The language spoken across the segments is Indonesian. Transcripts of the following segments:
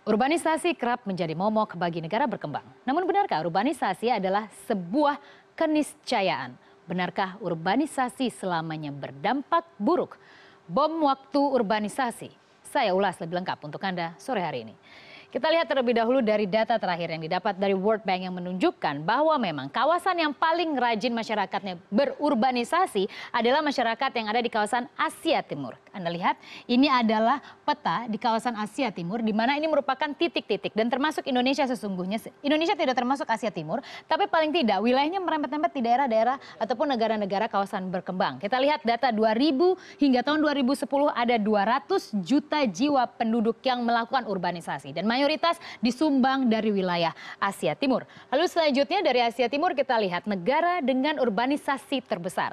Urbanisasi kerap menjadi momok bagi negara berkembang. Namun benarkah urbanisasi adalah sebuah keniscayaan? Benarkah urbanisasi selamanya berdampak buruk? Bom waktu urbanisasi. Saya ulas lebih lengkap untuk Anda sore hari ini. Kita lihat terlebih dahulu dari data terakhir yang didapat dari World Bank yang menunjukkan bahwa memang kawasan yang paling rajin masyarakatnya berurbanisasi adalah masyarakat yang ada di kawasan Asia Timur. Anda lihat, ini adalah peta di kawasan Asia Timur, di mana ini merupakan titik-titik dan termasuk Indonesia sesungguhnya. Indonesia tidak termasuk Asia Timur, tapi paling tidak wilayahnya merembet-rembet di daerah-daerah ataupun negara-negara kawasan berkembang. Kita lihat data 2000 hingga tahun 2010 ada 200 juta jiwa penduduk yang melakukan urbanisasi dan mayoritas disumbang dari wilayah Asia Timur. Lalu selanjutnya dari Asia Timur kita lihat negara dengan urbanisasi terbesar.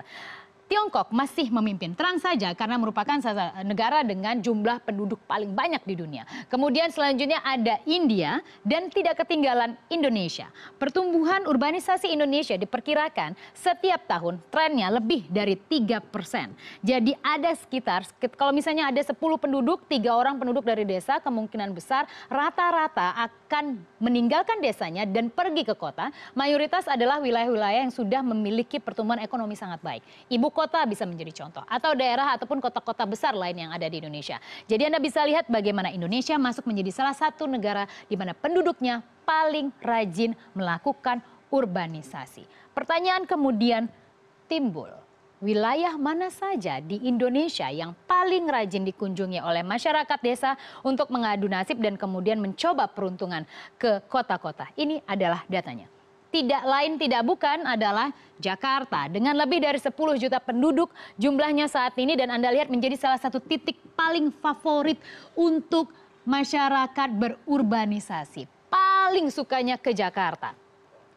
Tiongkok masih memimpin, terang saja karena merupakan negara dengan jumlah penduduk paling banyak di dunia. Kemudian selanjutnya ada India dan tidak ketinggalan Indonesia. Pertumbuhan urbanisasi Indonesia diperkirakan setiap tahun trennya lebih dari 3%. Jadi ada sekitar, kalau misalnya ada 10 penduduk, 3 orang penduduk dari desa, kemungkinan besar rata-rata akan meninggalkan desanya dan pergi ke kota. Mayoritas adalah wilayah-wilayah yang sudah memiliki pertumbuhan ekonomi sangat baik. Ibu kota bisa menjadi contoh atau daerah ataupun kota-kota besar lain yang ada di Indonesia. Jadi Anda bisa lihat bagaimana Indonesia masuk menjadi salah satu negara di mana penduduknya paling rajin melakukan urbanisasi. Pertanyaan kemudian timbul, wilayah mana saja di Indonesia yang paling rajin dikunjungi oleh masyarakat desa untuk mengadu nasib dan kemudian mencoba peruntungan ke kota-kota? Ini adalah datanya. Tidak lain tidak bukan adalah Jakarta dengan lebih dari 10 juta penduduk jumlahnya saat ini, dan Anda lihat menjadi salah satu titik paling favorit untuk masyarakat berurbanisasi. Paling sukanya ke Jakarta.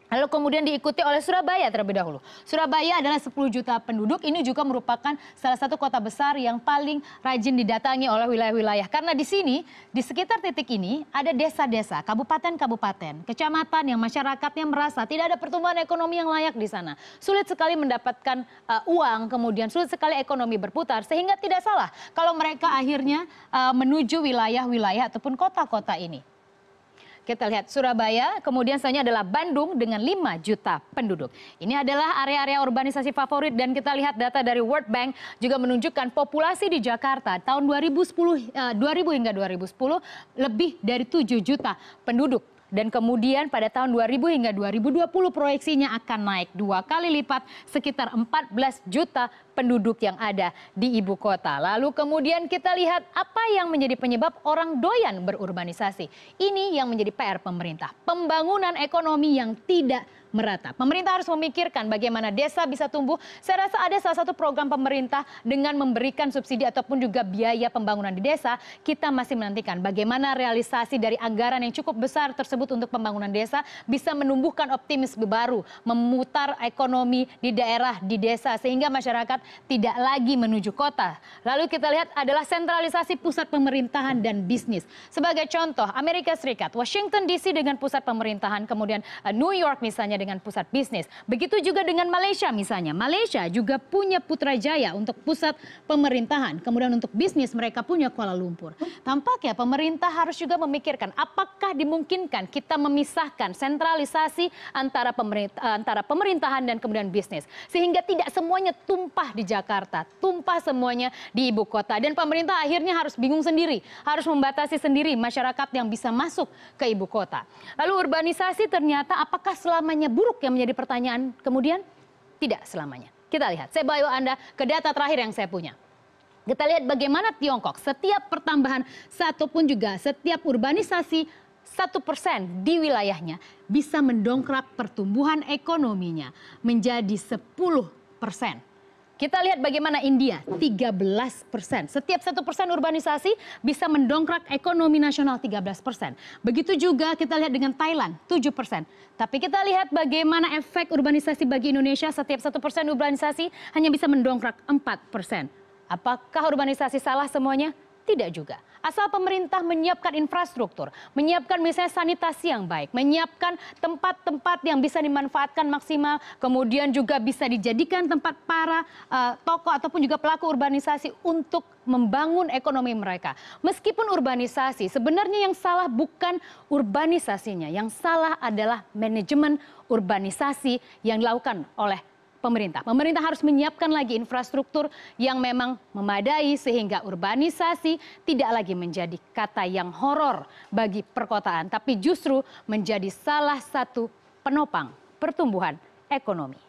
Lalu kemudian diikuti oleh Surabaya terlebih dahulu. Surabaya adalah 10 juta penduduk, ini juga merupakan salah satu kota besar yang paling rajin didatangi oleh wilayah-wilayah. Karena di sini, di sekitar titik ini ada desa-desa, kabupaten-kabupaten, kecamatan yang masyarakatnya merasa tidak ada pertumbuhan ekonomi yang layak di sana. Sulit sekali mendapatkan uang, kemudian sulit sekali ekonomi berputar, sehingga tidak salah kalau mereka akhirnya menuju wilayah-wilayah ataupun kota-kota ini. Kita lihat Surabaya, kemudian selanjutnya adalah Bandung dengan 5 juta penduduk. Ini adalah area-area urbanisasi favorit dan kita lihat data dari World Bank juga menunjukkan populasi di Jakarta tahun 2000 hingga 2010 lebih dari 7 juta penduduk. Dan kemudian pada tahun 2000 hingga 2020 proyeksinya akan naik 2 kali lipat, sekitar 14 juta penduduk yang ada di ibu kota. Lalu kemudian kita lihat apa yang menjadi penyebab orang doyan berurbanisasi. Ini yang menjadi PR pemerintah. Pembangunan ekonomi yang tidak merata. Pemerintah harus memikirkan bagaimana desa bisa tumbuh. Saya rasa ada salah satu program pemerintah dengan memberikan subsidi ataupun juga biaya pembangunan di desa. Kita masih menantikan bagaimana realisasi dari anggaran yang cukup besar tersebut untuk pembangunan desa bisa menumbuhkan optimisme baru, memutar ekonomi di daerah, di desa, sehingga masyarakat tidak lagi menuju kota. Lalu kita lihat adalah sentralisasi pusat pemerintahan dan bisnis. Sebagai contoh, Amerika Serikat, Washington DC dengan pusat pemerintahan, kemudian New York misalnya dengan pusat bisnis. Begitu juga dengan Malaysia misalnya. Malaysia juga punya Putrajaya untuk pusat pemerintahan. Kemudian untuk bisnis mereka punya Kuala Lumpur. Tampaknya pemerintah harus juga memikirkan apakah dimungkinkan kita memisahkan sentralisasi antara pemerintahan dan kemudian bisnis. Sehingga tidak semuanya tumpah di Jakarta, tumpah semuanya di ibu kota. Dan pemerintah akhirnya harus bingung sendiri, harus membatasi sendiri masyarakat yang bisa masuk ke ibu kota. Lalu urbanisasi ternyata apakah selamanya buruk yang menjadi pertanyaan kemudian? Tidak selamanya. Kita lihat, saya bawa Anda ke data terakhir yang saya punya. Kita lihat bagaimana Tiongkok setiap pertambahan ataupun juga setiap urbanisasi 1% di wilayahnya bisa mendongkrak pertumbuhan ekonominya menjadi 10%. Kita lihat bagaimana India, 13%. Setiap 1% urbanisasi bisa mendongkrak ekonomi nasional 13%. Begitu juga kita lihat dengan Thailand, 7%. Tapi kita lihat bagaimana efek urbanisasi bagi Indonesia, setiap 1% urbanisasi hanya bisa mendongkrak 4%. Apakah urbanisasi salah semuanya? Tidak juga. Asal pemerintah menyiapkan infrastruktur, menyiapkan misalnya sanitasi yang baik, menyiapkan tempat-tempat yang bisa dimanfaatkan maksimal, kemudian juga bisa dijadikan tempat para tokoh ataupun juga pelaku urbanisasi untuk membangun ekonomi mereka. Meskipun urbanisasi, sebenarnya yang salah bukan urbanisasinya, yang salah adalah manajemen urbanisasi yang dilakukan oleh pemerintah. Pemerintah harus menyiapkan lagi infrastruktur yang memang memadai sehingga urbanisasi tidak lagi menjadi kata yang horor bagi perkotaan, tapi justru menjadi salah satu penopang pertumbuhan ekonomi.